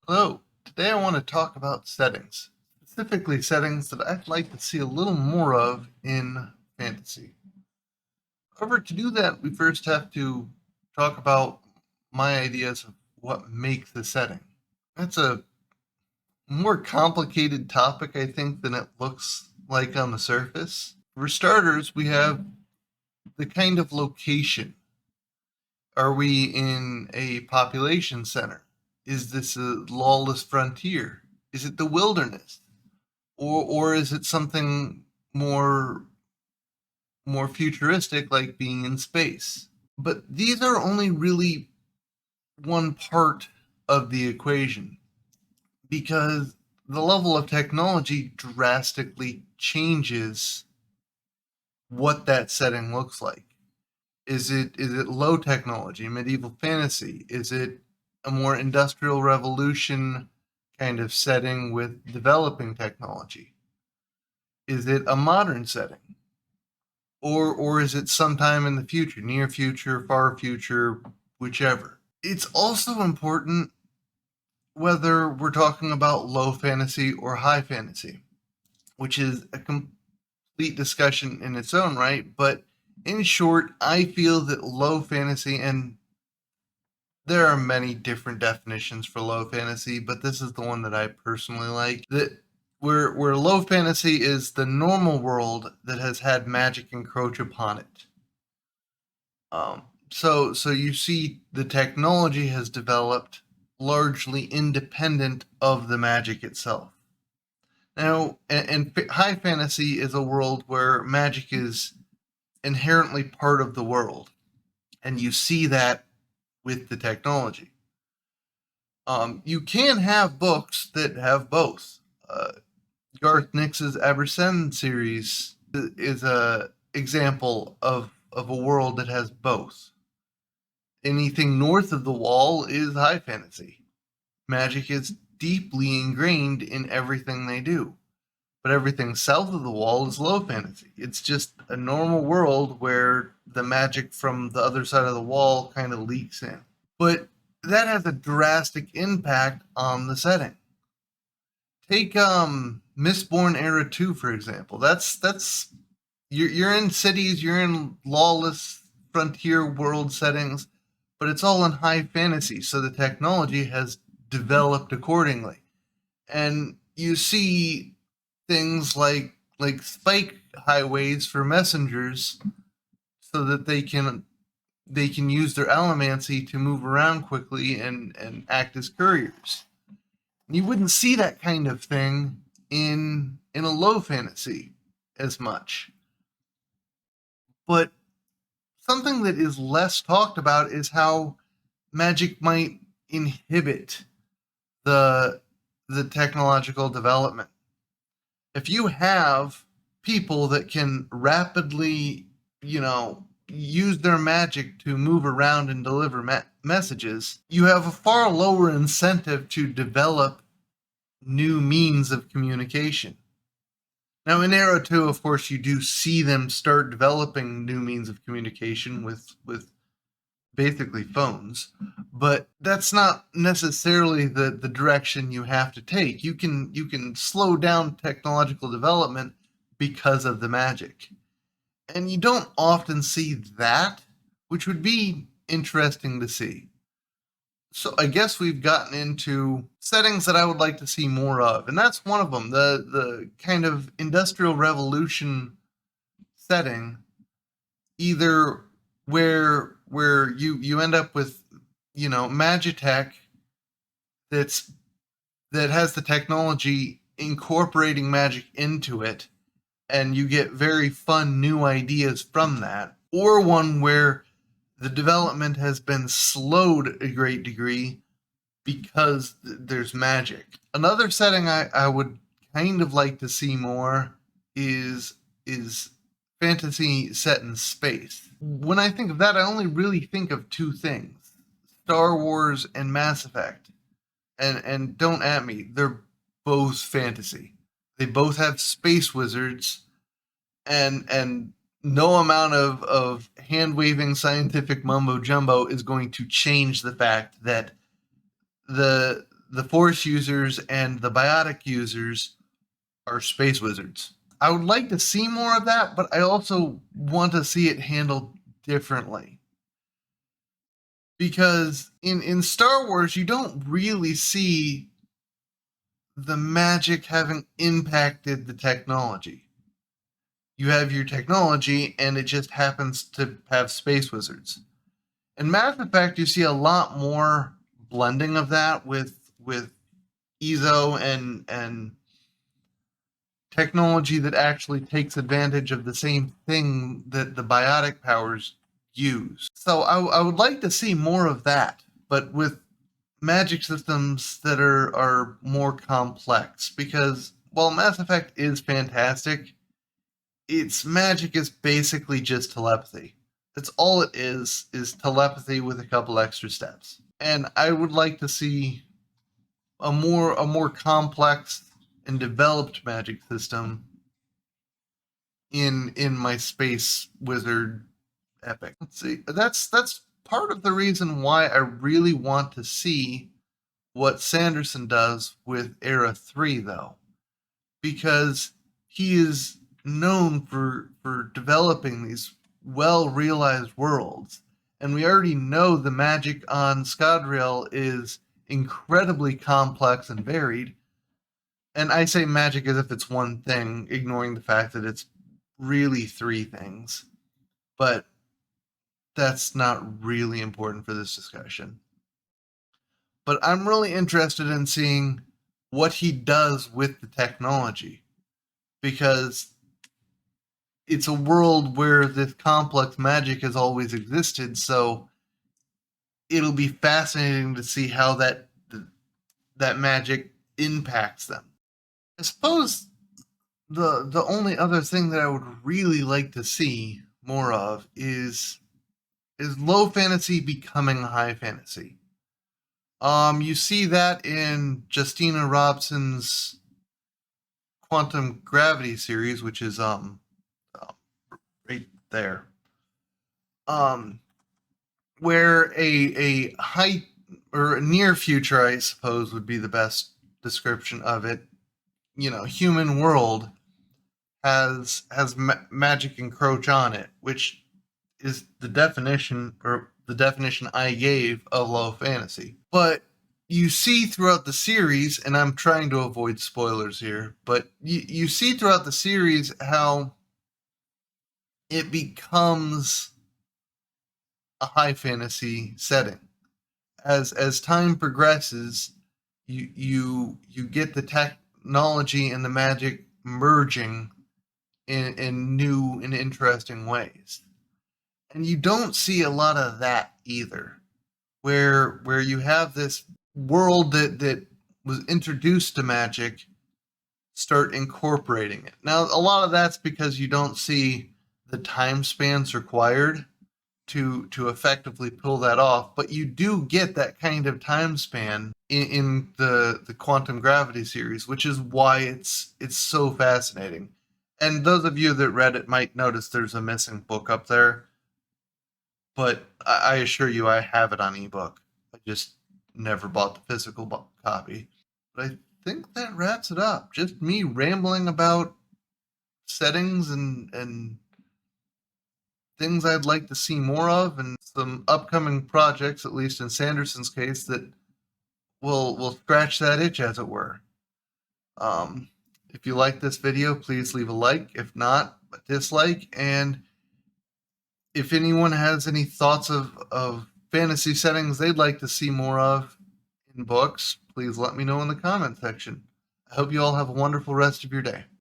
Hello, today I want to talk about settings, specifically settings that I'd like to see a little more of in fantasy. However, to do that, we first have to talk about my ideas of what makes a setting. That's a more complicated topic, I think, than it looks like on the surface. For starters, we have the kind of location. Are we in a population center? Is this a lawless frontier? Is it the wilderness? Or is it something more more futuristic like being in space? But these are only really one part of the equation because the level of technology drastically changes what that setting looks like. Is it low technology, medieval fantasy? Is it a more industrial revolution kind of setting with developing technology? Is it a modern setting? Or is it sometime in the future, near future, far future, whichever? It's also important whether we're talking about low fantasy or high fantasy, which is a complete discussion in its own right. But in short, I feel that low fantasy, and there are many different definitions for low fantasy, but this is the one that I personally like. That where low fantasy is the normal world that has had magic encroach upon it. So you see the technology has developed largely independent of the magic itself. Now, and high fantasy is a world where magic is inherently part of the world, and you see that with the technology. You can have books that have both. Garth Nix's Abercrombie series is a example of a world that has both. Anything north of the wall is high fantasy. Magic is deeply ingrained in everything they do. But everything south of the wall is low fantasy. It's just a normal world where the magic from the other side of the wall kind of leaks in. But that has a drastic impact on the setting. Take Mistborn Era 2 for example. That's you're in cities, you're in lawless frontier world settings, but it's all in high fantasy, so the technology has developed accordingly. And you see things like spike highways for messengers so that they can use their allomancy to move around quickly and act as couriers. You wouldn't see that kind of thing in a low fantasy as much. But something that is less talked about is how magic might inhibit the the technological development. If you have people that can rapidly, use their magic to move around and deliver messages, you have a far lower incentive to develop new means of communication. Now, in Arrow 2, of course, you do see them start developing new means of communication with basically phones, but that's not necessarily the direction you have to take. You can slow down technological development because of the magic. And you don't often see that, which would be interesting to see. So I guess we've gotten into settings that I would like to see more of, and that's one of them. The kind of industrial revolution setting, either where you end up with magitech that's that has the technology incorporating magic into it, and you get very fun new ideas from that, or one where the development has been slowed a great degree because there's magic. Another setting I would kind of like to see more is fantasy set in space. When I think of that, I only really think of two things: Star Wars and Mass Effect. And don't at me, they're both fantasy. They both have space wizards, and no amount of hand waving scientific mumbo jumbo is going to change the fact that the the Force users and the Biotic users are space wizards. I would like to see more of that, but I also want to see it handled differently. Because in Star Wars, you don't really see the magic having impacted the technology. You have your technology, and it just happens to have space wizards. In Mass Effect, you see a lot more blending of that with EZO and technology that actually takes advantage of the same thing that the biotic powers use. So I would like to see more of that, but with magic systems that are more complex, because while Mass Effect is fantastic, its magic is basically just telepathy. That's all it is telepathy with a couple extra steps. And I would like to see a more complex and developed magic system in my space wizard epic. Let's see. That's part of the reason why I really want to see what Sanderson does with Era 3 though. Because he is known for developing these well realized worlds. And we already know the magic on Scadrial is incredibly complex and varied. And I say magic as if it's one thing, ignoring the fact that it's really three things. But that's not really important for this discussion. But I'm really interested in seeing what he does with the technology, because it's a world where this complex magic has always existed, so it'll be fascinating to see how that magic impacts them. I suppose the only other thing that I would really like to see more of is low fantasy becoming high fantasy. You see that in Justina Robson's Quantum Gravity series, which is right there. Where a high or near future, I suppose, would be the best description of it. You know, human world has magic encroach on it, which is the definition I gave of low fantasy. But you see throughout the series, and I'm trying to avoid spoilers here, but you see throughout the series how it becomes a high fantasy setting. As time progresses, you get the technology and the magic merging in new and interesting ways. And you don't see a lot of that either, where you have this world that was introduced to magic start incorporating it. Now, a lot of that's because you don't see the time spans required to effectively pull that off, but you do get that kind of time span in the Quantum Gravity series, which is why it's so fascinating. And those of you that read it might notice there's a missing book up there, but I assure you I have it on ebook. I just never bought the physical copy. But I think that wraps it up. Just me rambling about settings and things I'd like to see more of, and some upcoming projects, at least in Sanderson's case, that will scratch that itch, as it were. If you like this video, please leave a like. If not, a dislike. And if anyone has any thoughts of fantasy settings they'd like to see more of in books, please let me know in the comment section. I hope you all have a wonderful rest of your day.